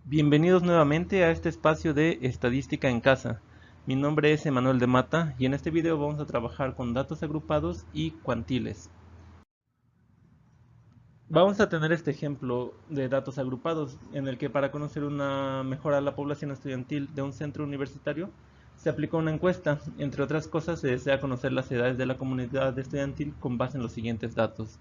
Bienvenidos nuevamente a este espacio de Estadística en Casa. Mi nombre es Emanuel de Mata y en este video vamos a trabajar con datos agrupados y cuantiles. Vamos a tener este ejemplo de datos agrupados en el que para conocer una mejora de la población estudiantil de un centro universitario se aplicó una encuesta. Entre otras cosas, se desea conocer las edades de la comunidad estudiantil con base en los siguientes datos.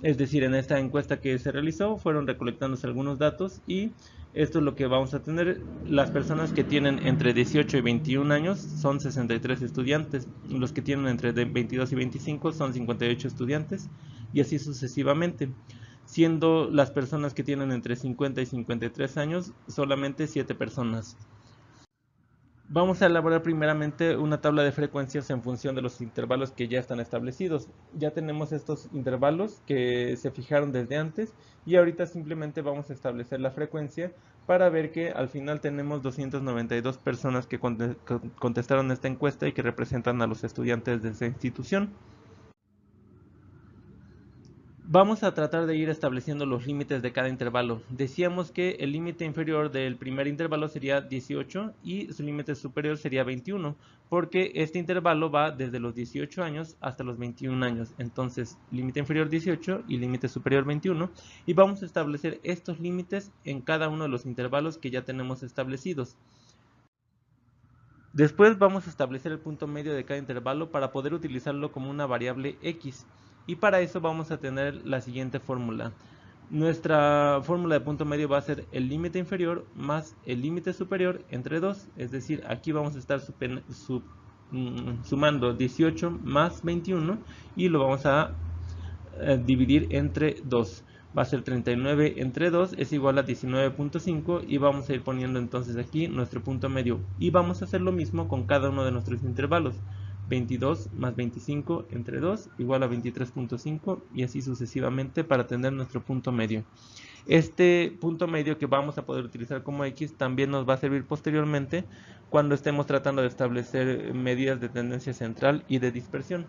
Es decir, en esta encuesta que se realizó fueron recolectándose algunos datos y esto es lo que vamos a tener. Las personas que tienen entre 18 y 21 años son 63 estudiantes, los que tienen entre 22 y 25 son 58 estudiantes y así sucesivamente, siendo las personas que tienen entre 50 y 53 años solamente 7 personas. Vamos a elaborar primeramente una tabla de frecuencias en función de los intervalos que ya están establecidos. Ya tenemos estos intervalos que se fijaron desde antes y ahorita simplemente vamos a establecer la frecuencia para ver que al final tenemos 292 personas que contestaron esta encuesta y que representan a los estudiantes de esa institución. Vamos a tratar de ir estableciendo los límites de cada intervalo. Decíamos que el límite inferior del primer intervalo sería 18 y su límite superior sería 21, porque este intervalo va desde los 18 años hasta los 21 años. Entonces, límite inferior 18 y límite superior 21. Y vamos a establecer estos límites en cada uno de los intervalos que ya tenemos establecidos. Después vamos a establecer el punto medio de cada intervalo para poder utilizarlo como una variable x. Y para eso vamos a tener la siguiente fórmula. Nuestra fórmula de punto medio va a ser el límite inferior más el límite superior entre 2. Es decir, aquí vamos a estar sumando 18 más 21 y lo vamos a dividir entre 2. Va a ser 39 entre 2 es igual a 19.5 y vamos a ir poniendo entonces aquí nuestro punto medio. Y vamos a hacer lo mismo con cada uno de nuestros intervalos. 22 más 25 entre 2 igual a 23.5 y así sucesivamente para tener nuestro punto medio. Este punto medio que vamos a poder utilizar como X también nos va a servir posteriormente cuando estemos tratando de establecer medidas de tendencia central y de dispersión.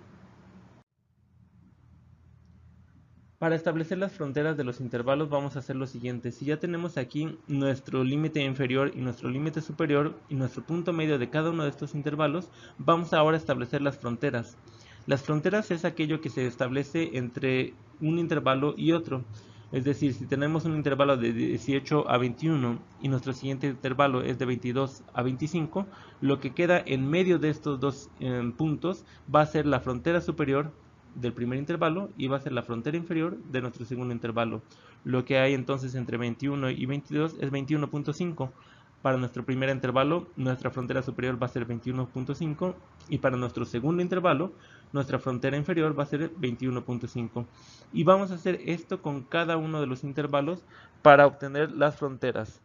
Para establecer las fronteras de los intervalos vamos a hacer lo siguiente. Si ya tenemos aquí nuestro límite inferior y nuestro límite superior y nuestro punto medio de cada uno de estos intervalos, vamos ahora a establecer las fronteras. Las fronteras es aquello que se establece entre un intervalo y otro. Es decir, si tenemos un intervalo de 18 a 21 y nuestro siguiente intervalo es de 22 a 25, lo que queda en medio de estos dos puntos va a ser la frontera superior del primer intervalo y va a ser la frontera inferior de nuestro segundo intervalo. Lo que hay entonces entre 21 y 22 es 21.5. Para nuestro primer intervalo, nuestra frontera superior va a ser 21.5 y para nuestro segundo intervalo, nuestra frontera inferior va a ser 21.5. Y vamos a hacer esto con cada uno de los intervalos para obtener las fronteras.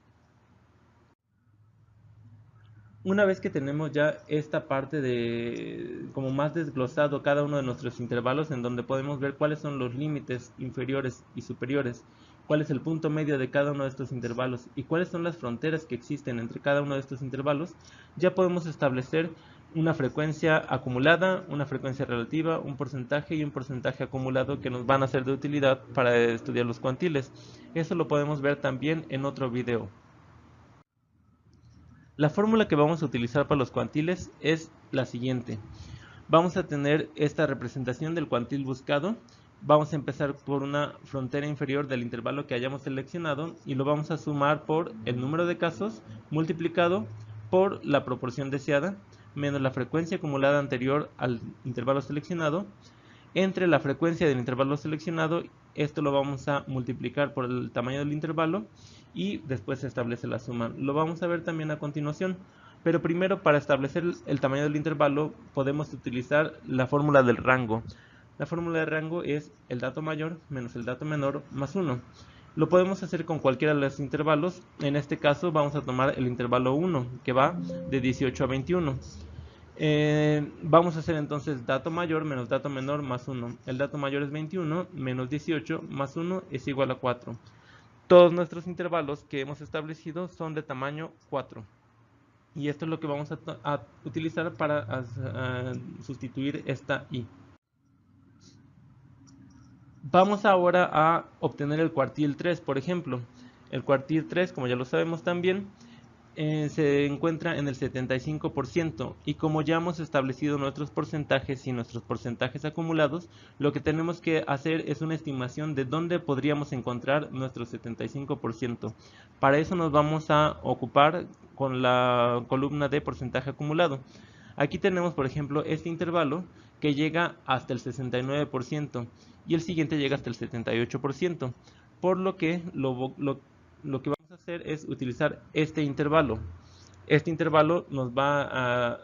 Una vez que tenemos ya esta parte de como más desglosado cada uno de nuestros intervalos en donde podemos ver cuáles son los límites inferiores y superiores, cuál es el punto medio de cada uno de estos intervalos y cuáles son las fronteras que existen entre cada uno de estos intervalos, ya podemos establecer una frecuencia acumulada, una frecuencia relativa, un porcentaje y un porcentaje acumulado que nos van a ser de utilidad para estudiar los cuantiles. Eso lo podemos ver también en otro video. La fórmula que vamos a utilizar para los cuantiles es la siguiente. Vamos a tener esta representación del cuantil buscado. Vamos a empezar por una frontera inferior del intervalo que hayamos seleccionado y lo vamos a sumar por el número de casos multiplicado por la proporción deseada menos la frecuencia acumulada anterior al intervalo seleccionado entre la frecuencia del intervalo seleccionado. Esto lo vamos a multiplicar por el tamaño del intervalo y después se establece la suma. Lo vamos a ver también a continuación, pero primero para establecer el tamaño del intervalo podemos utilizar la fórmula del rango. La fórmula de rango es el dato mayor menos el dato menor más 1. Lo podemos hacer con cualquiera de los intervalos. En este caso vamos a tomar el intervalo 1 que va de 18 a 21. Vamos a hacer entonces dato mayor menos dato menor más 1. El dato mayor es 21 menos 18 más 1 es igual a 4. Todos nuestros intervalos que hemos establecido son de tamaño 4. Y esto es lo que vamos a utilizar para sustituir esta i. Vamos ahora a obtener el cuartil 3, por ejemplo. El cuartil 3, como ya lo sabemos también, se encuentra en el 75%, y como ya hemos establecido nuestros porcentajes y nuestros porcentajes acumulados, lo que tenemos que hacer es una estimación de dónde podríamos encontrar nuestro 75%. Para eso nos vamos a ocupar con la columna de porcentaje acumulado. Aquí tenemos, por ejemplo, este intervalo que llega hasta el 69% y el siguiente llega hasta el 78%, por lo que lo que vamos a hacer es utilizar este intervalo. Este intervalo nos va a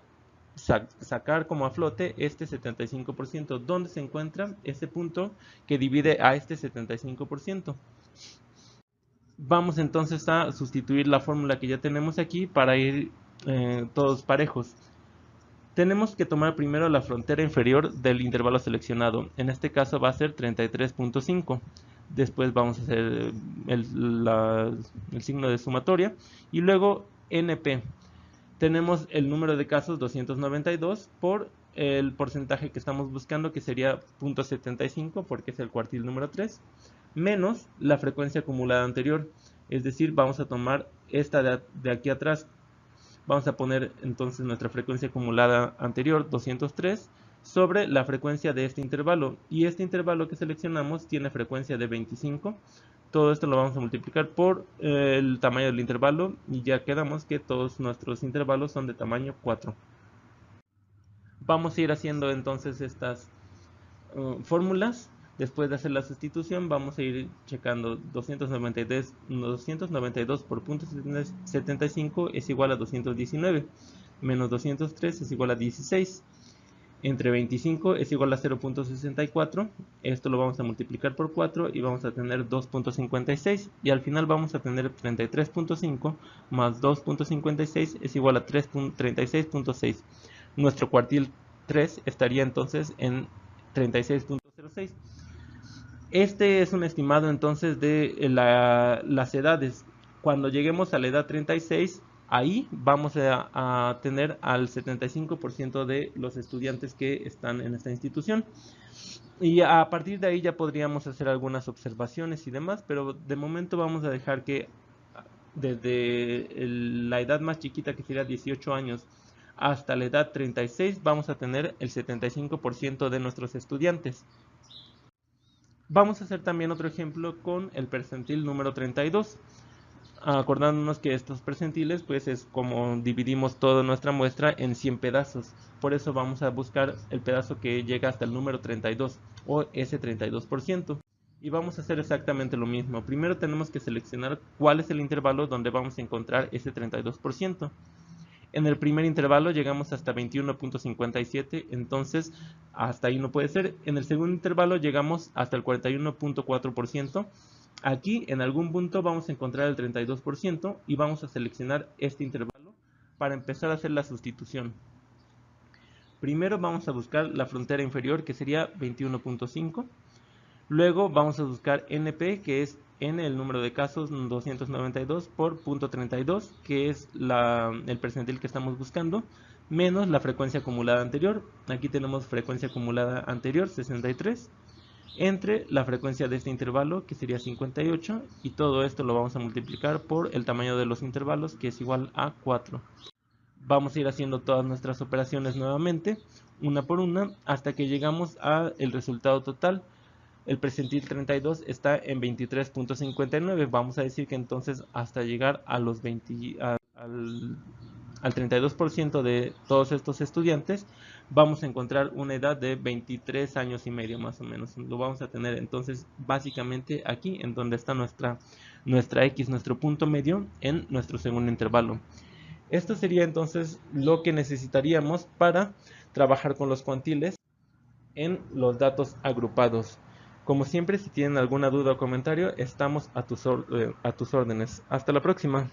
sacar como a flote este 75%, donde se encuentra este punto que divide a este 75%. Vamos entonces a sustituir la fórmula que ya tenemos aquí para ir todos parejos. Tenemos que tomar primero la frontera inferior del intervalo seleccionado. En este caso va a ser 33.5. Después vamos a hacer el signo de sumatoria. Y luego NP. Tenemos el número de casos 292 por el porcentaje que estamos buscando, que sería 0.75, porque es el cuartil número 3, menos la frecuencia acumulada anterior. Es decir, vamos a tomar esta de aquí atrás. Vamos a poner entonces nuestra frecuencia acumulada anterior, 203, sobre la frecuencia de este intervalo. Y este intervalo que seleccionamos tiene frecuencia de 25. Todo esto lo vamos a multiplicar por el tamaño del intervalo y ya quedamos que todos nuestros intervalos son de tamaño 4. Vamos a ir haciendo entonces estas fórmulas. Después de hacer la sustitución vamos a ir checando 292 por 0.75 es igual a 219, menos 203 es igual a 16, entre 25 es igual a 0.64, esto lo vamos a multiplicar por 4 y vamos a tener 2.56, y al final vamos a tener 33.5 más 2.56 es igual a 36.6. Nuestro cuartil 3 estaría entonces en 36.06. Este es un estimado entonces de las edades. Cuando lleguemos a la edad 36, ahí vamos a tener al 75% de los estudiantes que están en esta institución. Y a partir de ahí ya podríamos hacer algunas observaciones y demás, pero de momento vamos a dejar que desde la edad más chiquita, que sería 18 años, hasta la edad 36, vamos a tener el 75% de nuestros estudiantes. Vamos a hacer también otro ejemplo con el percentil número 32, acordándonos que estos percentiles pues es como dividimos toda nuestra muestra en 100 pedazos. Por eso vamos a buscar el pedazo que llega hasta el número 32 o ese 32%. Y vamos a hacer exactamente lo mismo. Primero tenemos que seleccionar cuál es el intervalo donde vamos a encontrar ese 32%. En el primer intervalo llegamos hasta 21.57, entonces hasta ahí no puede ser. En el segundo intervalo llegamos hasta el 41.4%. Aquí en algún punto vamos a encontrar el 32% y vamos a seleccionar este intervalo para empezar a hacer la sustitución. Primero vamos a buscar la frontera inferior, que sería 21.5. Luego vamos a buscar NP, que es N, el número de casos, 292 por 0.32, que es el percentil que estamos buscando, menos la frecuencia acumulada anterior. Aquí tenemos frecuencia acumulada anterior, 63, entre la frecuencia de este intervalo, que sería 58, y todo esto lo vamos a multiplicar por el tamaño de los intervalos, que es igual a 4. Vamos a ir haciendo todas nuestras operaciones nuevamente, una por una, hasta que llegamos al resultado total. El percentil 32 está en 23.59. Vamos a decir que entonces hasta llegar a los al 32% de todos estos estudiantes, vamos a encontrar una edad de 23 años y medio más o menos. Lo vamos a tener entonces básicamente aquí, en donde está nuestra X, nuestro punto medio en nuestro segundo intervalo. Esto sería entonces lo que necesitaríamos para trabajar con los cuantiles en los datos agrupados. Como siempre, si tienen alguna duda o comentario, estamos a tus órdenes. Hasta la próxima.